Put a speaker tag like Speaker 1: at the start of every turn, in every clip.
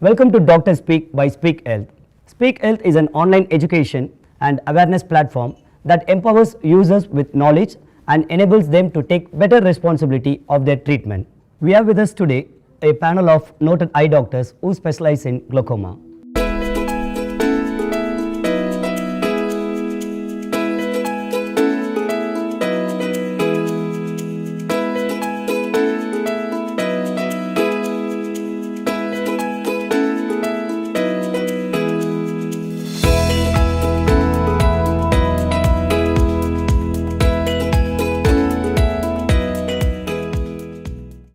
Speaker 1: Welcome to Doctor Speak by Speak Health. Speak Health is an online education and awareness platform that empowers users with knowledge and enables them to take better responsibility of their treatment. We have with us today a panel of noted eye doctors who specialize in glaucoma.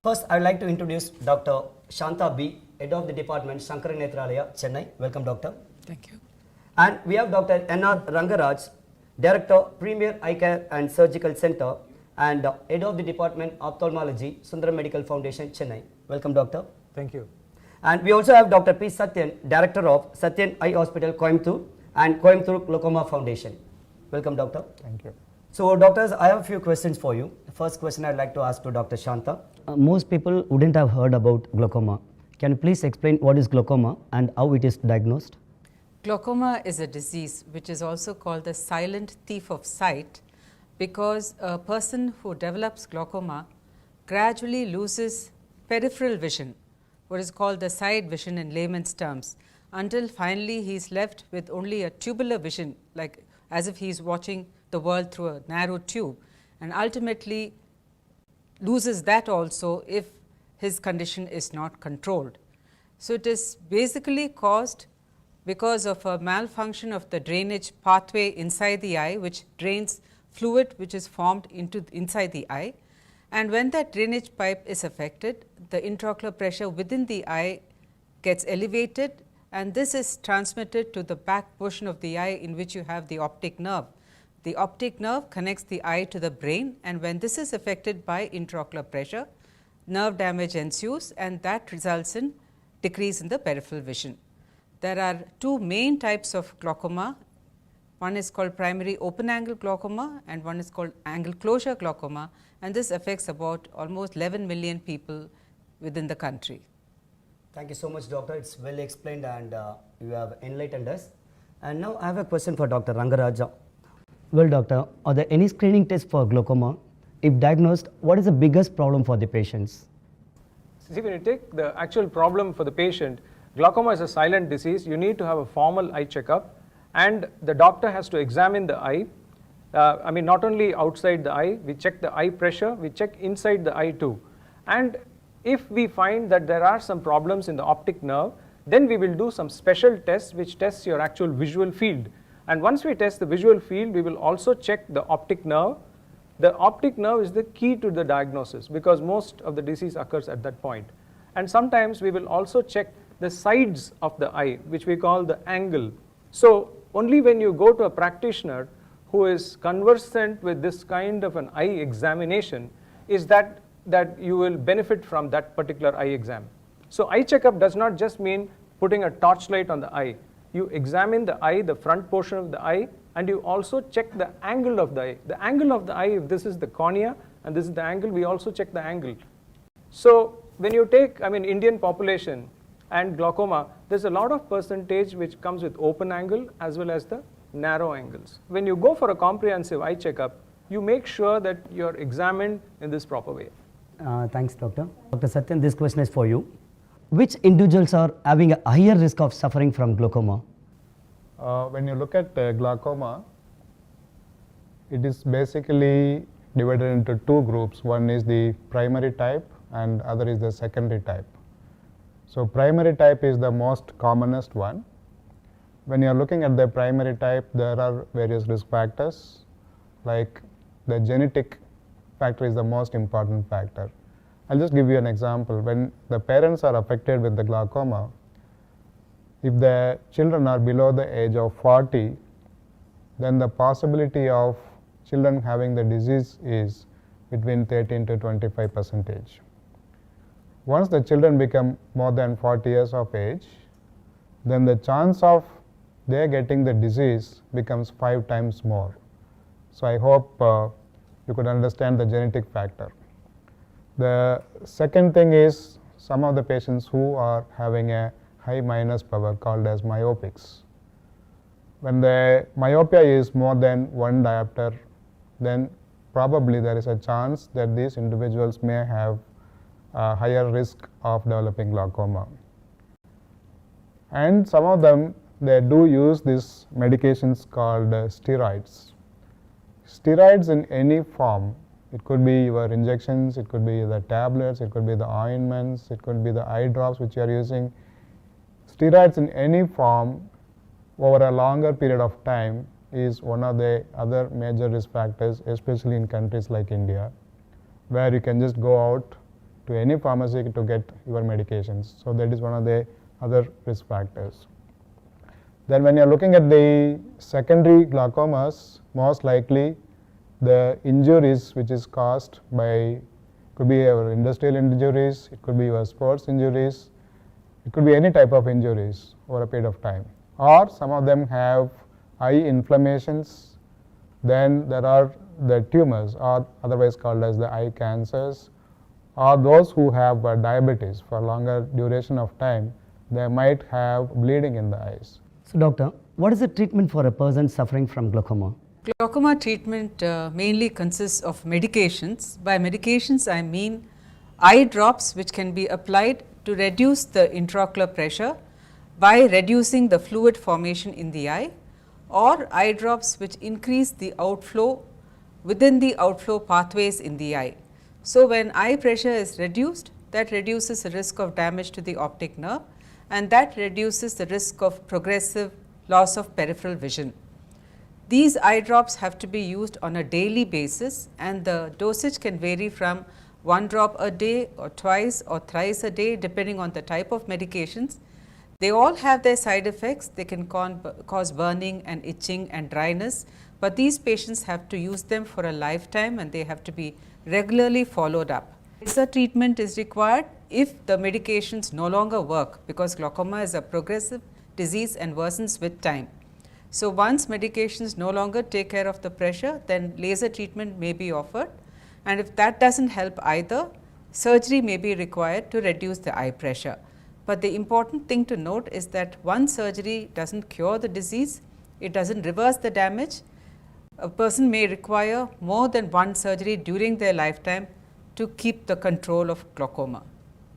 Speaker 1: First, I would like to introduce Dr. Shantha B, Head of the Department, Shankara Nethralaya, Chennai. Welcome, Doctor.
Speaker 2: Thank you.
Speaker 1: And we have Dr. N.R. Rangaraj, Director, Premier Eye Care and Surgical Center, and Head of the Department, Ophthalmology, Sundaram Medical Foundation, Chennai. Welcome, Doctor.
Speaker 3: Thank you.
Speaker 1: And we also have Dr. P. Sathyan, Director of Sathyan Eye Hospital, Coimbatore, and Coimbatore Glaucoma Foundation. Welcome, Doctor.
Speaker 3: Thank you.
Speaker 1: So, doctors, I have a few questions for you. The first question I'd like to ask to Dr. Shantha. Most people wouldn't have heard about glaucoma. Can you please explain what is glaucoma and how it is diagnosed?
Speaker 2: Glaucoma is a disease which is also called the silent thief of sight, because a person who develops glaucoma gradually loses peripheral vision, what is called the side vision in layman's terms, until finally he is left with only a tubular vision, like as if he is watching the world through a narrow tube, and ultimately loses that also if his condition is not controlled. So, it is basically caused because of a malfunction of the drainage pathway inside the eye, which drains fluid which is formed into inside the eye, and when that drainage pipe is affected, the intraocular pressure within the eye gets elevated, and this is transmitted to the back portion of the eye in which you have the optic nerve. The optic nerve connects the eye to the brain, and when this is affected by intraocular pressure, nerve damage ensues, and that results in decrease in the peripheral vision. There are two main types of glaucoma. One is called primary open angle glaucoma and one is called angle closure glaucoma, and this affects about almost 11 million people within the country.
Speaker 1: Thank you so much, Doctor. It's well explained and you have enlightened us. And now I have a question for Dr. Rangaraj. Well, Doctor, are there any screening tests for glaucoma? If diagnosed, what is the biggest problem for the patients?
Speaker 3: See, when you take the actual problem for the patient, glaucoma is a silent disease. You need to have a formal eye checkup, and the doctor has to examine the eye. Not only outside the eye, we check the eye pressure, we check inside the eye too. And if we find that there are some problems in the optic nerve, then we will do some special tests which tests your actual visual field. And once we test the visual field, we will also check the optic nerve. The optic nerve is the key to the diagnosis, because most of the disease occurs at that point. And sometimes we will also check the sides of the eye, which we call the angle. So, only when you go to a practitioner who is conversant with this kind of an eye examination is that you will benefit from that particular eye exam. So, eye checkup does not just mean putting a torchlight on the eye. You examine the eye, the front portion of the eye, and you also check the angle of the eye. The angle of the eye, if this is the cornea and this is the angle, we also check the angle. So, when you take Indian population and glaucoma, there's a lot of percentage which comes with open angle as well as the narrow angles. When you go for a comprehensive eye checkup, you make sure that you're examined in this proper way.
Speaker 1: Thanks, Doctor. Dr. Sathyan, this question is for you. Which individuals are having a higher risk of suffering from glaucoma?
Speaker 4: When you look at glaucoma, it is basically divided into two groups. One is the primary type and other is the secondary type. So, primary type is the most commonest one. When you are looking at the primary type, there are various risk factors, like the genetic factor is the most important factor. I'll just give you an example. When the parents are affected with the glaucoma, if the children are below the age of 40, then the possibility of children having the disease is between 13 to 25%. Once the children become more than 40 years of age, then the chance of they getting the disease becomes 5 times more. So, I hope you could understand the genetic factor. The second thing is some of the patients who are having a high minus power called as myopics. When the myopia is more than 1 diopter, then probably there is a chance that these individuals may have a higher risk of developing glaucoma. And some of them, they do use these medications called steroids. Steroids in any form, it could be your injections, it could be the tablets, it could be the ointments, it could be the eye drops which you are using. Steroids in any form over a longer period of time is one of the other major risk factors, especially in countries like India, where you can just go out to any pharmacy to get your medications. So that is one of the other risk factors. Then when you are looking at the secondary glaucomas, most likely the injuries which is caused by, could be your industrial injuries, it could be your sports injuries, it could be any type of injuries over a period of time. Or some of them have eye inflammations. Then there are the tumors, or otherwise called as the eye cancers, or those who have diabetes for longer duration of time, they might have bleeding in the eyes.
Speaker 1: So doctor, what is the treatment for a person suffering from glaucoma?
Speaker 2: Glaucoma treatment mainly consists of medications. By medications I mean eye drops which can be applied to reduce the intraocular pressure by reducing the fluid formation in the eye, or eye drops which increase the outflow within the outflow pathways in the eye. So, when eye pressure is reduced, that reduces the risk of damage to the optic nerve, and that reduces the risk of progressive loss of peripheral vision. These eye drops have to be used on a daily basis, and the dosage can vary from 1 drop a day or twice or thrice a day depending on the type of medications. They all have their side effects. They can cause burning and itching and dryness, but these patients have to use them for a lifetime and they have to be regularly followed up. Laser treatment is required if the medications no longer work, because glaucoma is a progressive disease and worsens with time. So, once medications no longer take care of the pressure, then laser treatment may be offered, and if that does not help either, surgery may be required to reduce the eye pressure. But the important thing to note is that one surgery does not cure the disease, it does not reverse the damage. A person may require more than one surgery during their lifetime to keep the control of glaucoma.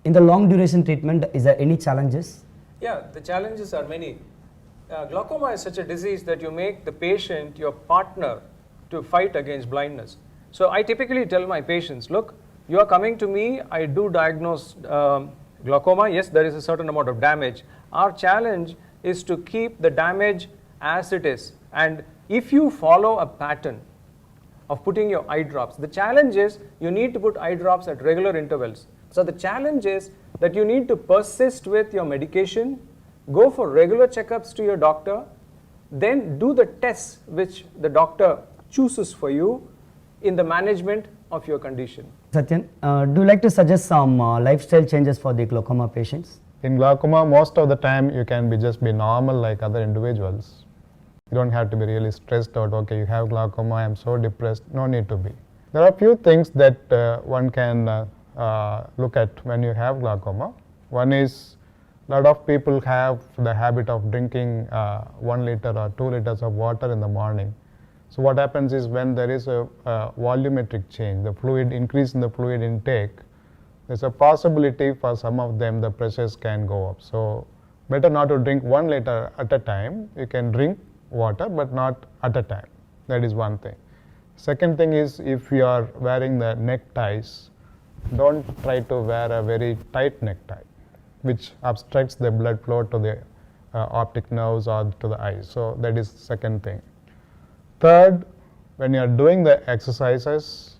Speaker 1: In the long duration treatment, is there any challenges?
Speaker 3: Yeah, the challenges are many. Glaucoma is such a disease that you make the patient your partner to fight against blindness. So, I typically tell my patients, look, you are coming to me, I do diagnose glaucoma, yes, there is a certain amount of damage. Our challenge is to keep the damage as it is, and if you follow a pattern of putting your eye drops, the challenge is you need to put eye drops at regular intervals. So, the challenge is that you need to persist with your medication, go for regular checkups to your doctor, then do the tests which the doctor chooses for you in the management of your condition.
Speaker 1: Sathyan, do you like to suggest some lifestyle changes for the glaucoma patients?
Speaker 4: In glaucoma, most of the time you can just be normal like other individuals. You don't have to be really stressed out, okay, you have glaucoma, I am so depressed, no need to be. There are a few things that one can look at when you have glaucoma. One is, a lot of people have the habit of drinking 1 liter or 2 liters of water in the morning. So what happens is, when there is a volumetric change, the fluid increase in the fluid intake, there is a possibility for some of them the pressures can go up. So better not to drink 1 liter at a time. You can drink water, but not at a time. That is one thing. Second thing is, if you are wearing the neckties, don't try to wear a very tight necktie, which obstructs the blood flow to the optic nerves or to the eyes. So that is second thing. Third, when you are doing the exercises,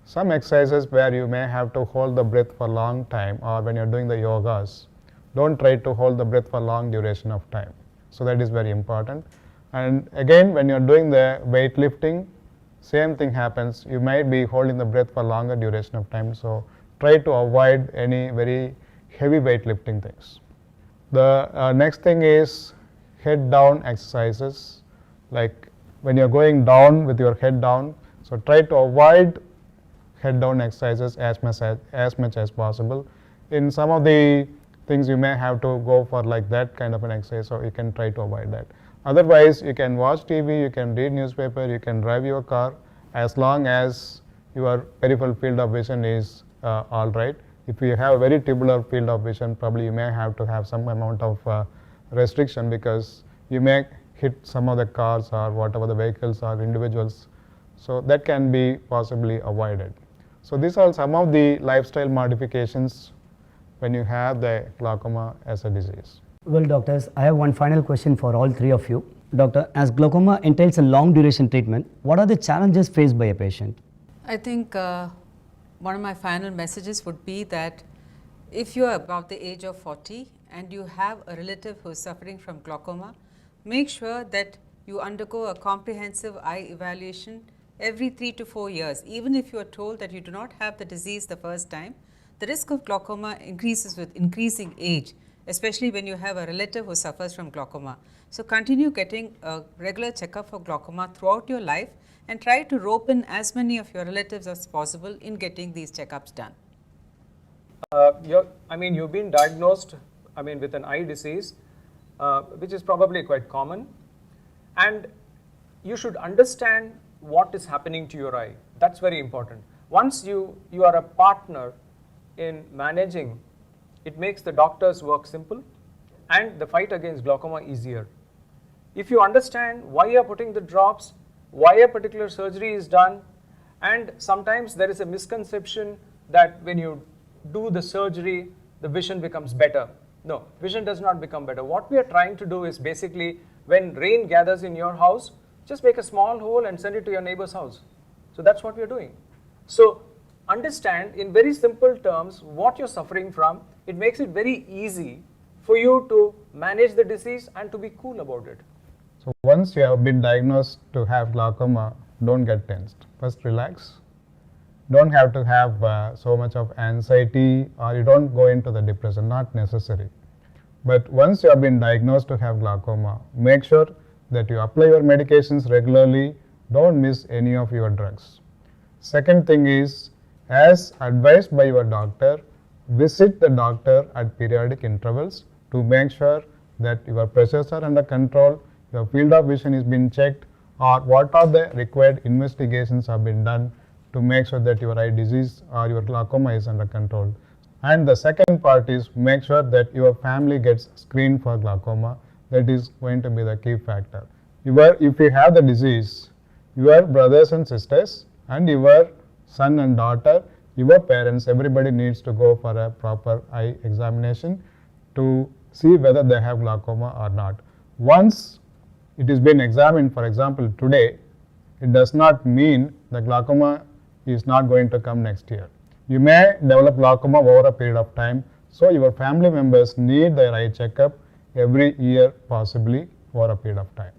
Speaker 4: some exercises where you may have to hold the breath for a long time, or when you are doing the yogas, don't try to hold the breath for long duration of time. So that is very important. And again, when you are doing the weightlifting, same thing happens. You might be holding the breath for longer duration of time. So try to avoid any very heavy weightlifting things. The next thing is head down exercises, like when you are going down with your head down. So try to avoid head down exercises as much as possible. In some of the things you may have to go for like that kind of an exercise, so you can try to avoid that. Otherwise, you can watch TV, you can read newspaper, you can drive your car, as long as your peripheral field of vision is all right. If you have a very tubular field of vision, probably you may have to have some amount of restriction, because you may hit some of the cars or whatever the vehicles or individuals. So that can be possibly avoided. So these are some of the lifestyle modifications when you have the glaucoma as a disease.
Speaker 1: Well, doctors, I have one final question for all three of you. Doctor, as glaucoma entails a long duration treatment, what are the challenges faced by a patient?
Speaker 2: I think one of my final messages would be that if you are about the age of 40 and you have a relative who is suffering from glaucoma, make sure that you undergo a comprehensive eye evaluation every 3 to 4 years. Even if you are told that you do not have the disease the first time, the risk of glaucoma increases with increasing age, especially when you have a relative who suffers from glaucoma. So continue getting a regular checkup for glaucoma throughout your life, and try to rope in as many of your relatives as possible in getting these checkups done.
Speaker 3: You've been diagnosed, with an eye disease, which is probably quite common, and you should understand what is happening to your eye. That's very important. Once you are a partner in managing, it makes the doctor's work simple and the fight against glaucoma easier. If you understand why you are putting the drops, why a particular surgery is done, and sometimes there is a misconception that when you do the surgery, the vision becomes better. No, vision does not become better. What we are trying to do is basically, when rain gathers in your house, just make a small hole and send it to your neighbor's house. So that's what we are doing. So understand in very simple terms what you're suffering from. It makes it very easy for you to manage the disease and to be cool about it.
Speaker 4: So once you have been diagnosed to have glaucoma, don't get tensed. First relax. Don't have to have so much of anxiety, or you don't go into the depression, not necessary. But once you have been diagnosed to have glaucoma, make sure that you apply your medications regularly, don't miss any of your drugs. Second thing is, as advised by your doctor, visit the doctor at periodic intervals to make sure that your pressures are under control, your field of vision is being checked, or what are the required investigations have been done to make sure that your eye disease or your glaucoma is under control. And the second part is, make sure that your family gets screened for glaucoma. That is going to be the key factor. If you have the disease, your brothers and sisters and your son and daughter, your parents, everybody needs to go for a proper eye examination to see whether they have glaucoma or not. Once it is been examined, for example, today, it does not mean the glaucoma is not going to come next year. You may develop glaucoma over a period of time, so your family members need their eye checkup every year, possibly over a period of time.